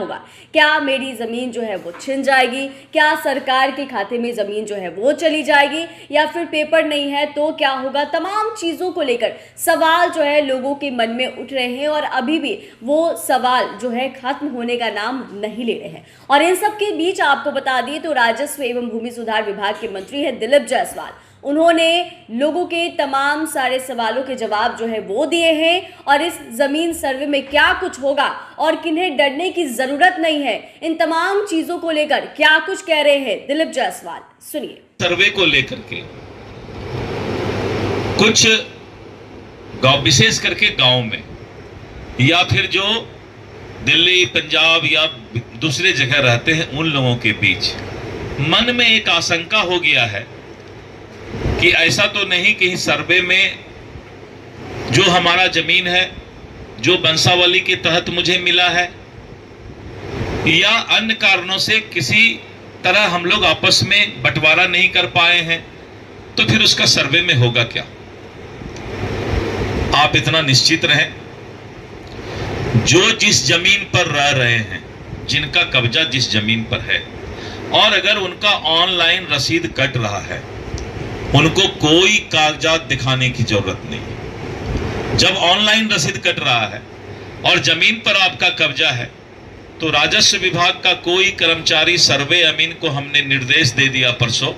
होगा। क्या मेरी जमीन जो है वो छिन जाएगी, क्या सरकार के खाते में जमीन जो है वो चली जाएगी, या फिर पेपर नहीं है तो क्या होगा। तमाम चीजों को लेकर सवाल जो है लोगों के मन में उठ रहे हैं और अभी भी वो सवाल जो है खत्म होने का नाम नहीं ले रहे हैं। और इन सब के बीच आपको बता दिए तो राजस्व एवं भूमि सुधार विभाग के मंत्री है दिलीप जायसवाल, उन्होंने लोगों के तमाम सारे सवालों के जवाब जो है वो दिए हैं। और इस जमीन सर्वे में क्या कुछ होगा और किन्हें डरने की जरूरत नहीं है, इन तमाम चीजों को लेकर क्या कुछ कह रहे हैं दिलीप जायसवाल, सुनिए। सर्वे को लेकर के कुछ गांव, विशेष करके गांव में या फिर जो दिल्ली, पंजाब या दूसरे जगह रहते हैं, उन लोगों के बीच मन में एक आशंका हो गया है कि ऐसा तो नहीं कि सर्वे में जो हमारा जमीन है, जो वंशावली के तहत मुझे मिला है, या अन्य कारणों से किसी तरह हम लोग आपस में बंटवारा नहीं कर पाए हैं, तो फिर उसका सर्वे में होगा क्या। आप इतना निश्चित रहें, जो जिस जमीन पर रह रहे हैं, जिनका कब्जा जिस जमीन पर है, और अगर उनका ऑनलाइन रसीद कट रहा है, उनको कोई कागजात दिखाने की जरूरत नहीं। जब ऑनलाइन रसीद कट रहा है और जमीन पर आपका कब्जा है, तो राजस्व विभाग का कोई कर्मचारी, सर्वे अमीन को हमने निर्देश दे दिया परसों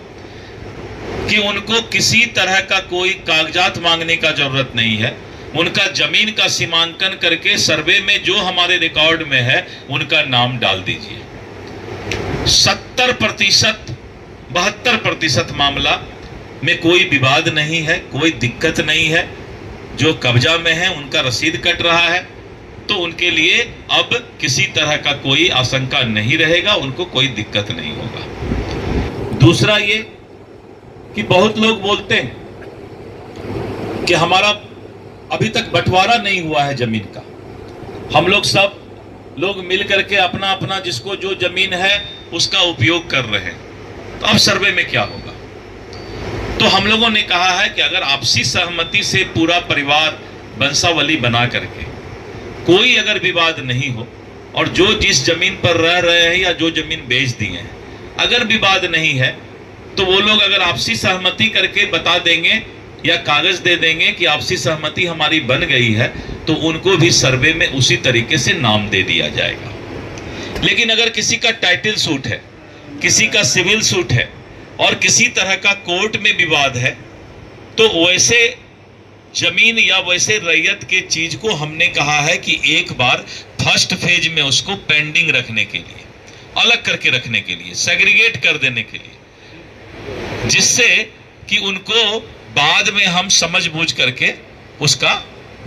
कि उनको किसी तरह का कोई कागजात मांगने का जरूरत नहीं है। उनका जमीन का सीमांकन करके सर्वे में जो हमारे रिकॉर्ड में है उनका नाम डाल दीजिए। 70%, 72% मामला में कोई विवाद नहीं है, कोई दिक्कत नहीं है। जो कब्जा में है उनका रसीद कट रहा है, तो उनके लिए अब किसी तरह का कोई आशंका नहीं रहेगा, उनको कोई दिक्कत नहीं होगा। दूसरा ये कि बहुत लोग बोलते हैं कि हमारा अभी तक बंटवारा नहीं हुआ है जमीन का, हम लोग सब लोग मिल करके अपना अपना जिसको जो जमीन है उसका उपयोग कर रहे हैं, तो अब सर्वे में क्या होगा। तो हम लोगों ने कहा है कि अगर आपसी सहमति से पूरा परिवार वंशावली बना करके कोई अगर विवाद नहीं हो, और जो जिस जमीन पर रह रहे हैं या जो जमीन बेच दिए हैं, अगर विवाद नहीं है, तो वो लोग अगर आपसी सहमति करके बता देंगे या कागज दे देंगे कि आपसी सहमति हमारी बन गई है, तो उनको भी सर्वे में उसी तरीके से नाम दे दिया जाएगा। लेकिन अगर किसी का टाइटल सूट है, किसी का सिविल सूट है और किसी तरह का कोर्ट में विवाद है, तो वैसे जमीन या वैसे रैयत के चीज को हमने कहा है कि एक बार फर्स्ट फेज में उसको पेंडिंग रखने के लिए, अलग करके रखने के लिए, सेग्रीगेट कर देने के लिए, जिससे कि उनको बाद में हम समझ बूझ करके उसका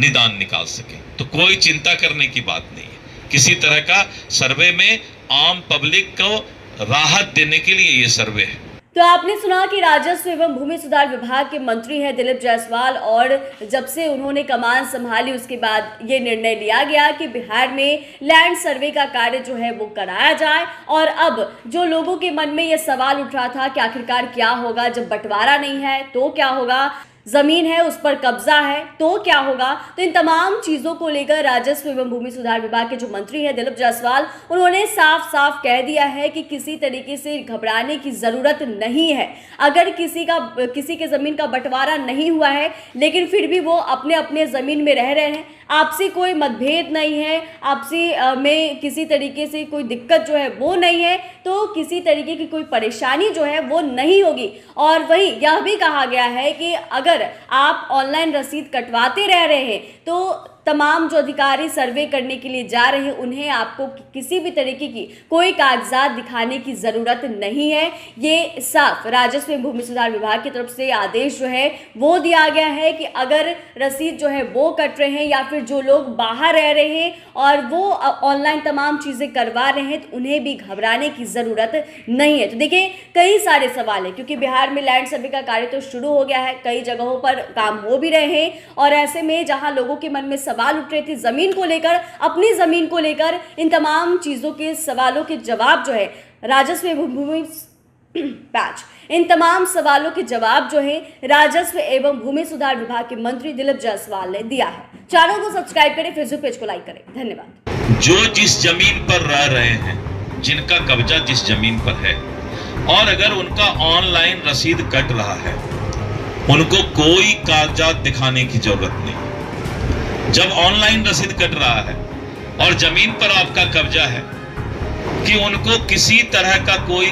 निदान निकाल सकें। तो कोई चिंता करने की बात नहीं है। किसी तरह का सर्वे में आम पब्लिक को राहत देने के लिए ये सर्वे है। तो आपने सुना कि राजस्व एवं भूमि सुधार विभाग के मंत्री हैं दिलीप जायसवाल, और जब से उन्होंने कमान संभाली उसके बाद ये निर्णय लिया गया कि बिहार में लैंड सर्वे का कार्य जो है वो कराया जाए। और अब जो लोगों के मन में ये सवाल उठ रहा था कि आखिरकार क्या होगा जब बंटवारा नहीं है तो क्या होगा, जमीन है उस पर कब्जा है तो क्या होगा, तो इन तमाम चीजों को लेकर राजस्व एवं भूमि सुधार विभाग के जो मंत्री हैं दिलीप जायसवाल, उन्होंने साफ साफ कह दिया है कि किसी तरीके से घबराने की जरूरत नहीं है। अगर किसी के जमीन का बंटवारा नहीं हुआ है लेकिन फिर भी वो अपने अपने जमीन में रह रहे हैं, आपसी कोई मतभेद नहीं है, आपसी में किसी तरीके से कोई दिक्कत जो है वो नहीं है, तो किसी तरीके की कोई परेशानी जो है वो नहीं होगी। और वही यह भी कहा गया है कि अगर आप ऑनलाइन रसीद कटवाते रह रहे हैं तो तमाम जो अधिकारी सर्वे करने के लिए जा रहे हैं उन्हें आपको किसी भी तरीके की कोई कागजात दिखाने की ज़रूरत नहीं है। ये साफ राजस्व एवं भूमि सुधार विभाग की तरफ से आदेश जो है वो दिया गया है कि अगर रसीद जो है वो कट रहे हैं या फिर जो लोग बाहर रह रहे हैं और वो ऑनलाइन तमाम चीज़ें करवा रहे हैं तो उन्हें भी घबराने की ज़रूरत नहीं है। तो देखिए कई सारे सवाल हैं क्योंकि बिहार में लैंड सर्वे का कार्य तो शुरू हो गया है, कई जगहों पर काम हो भी रहे हैं और ऐसे में जहां लोगों के मन में सवाल उठ रहे थे जमीन को लेकर, अपनी जमीन को लेकर, इन तमाम चीजों के सवालों के जवाब जो है राजस्व एवं भूमि इन तमाम सवालों के जवाब जो है राजस्व एवं भूमि सुधार विभाग के मंत्री दिलीप जायसवाल ने दिया है। चैनल को सब्सक्राइब करें, फेसबुक पेज को लाइक करें। धन्यवाद। जो जिस जमीन पर रह रहे हैं, जिनका कब्जा जिस जमीन पर है, और अगर उनका ऑनलाइन रसीद कट रहा है, उनको कोई कागजात दिखाने की जरूरत नहीं। जब ऑनलाइन रसीद कट रहा है और जमीन पर आपका कब्जा है, कि उनको किसी तरह का कोई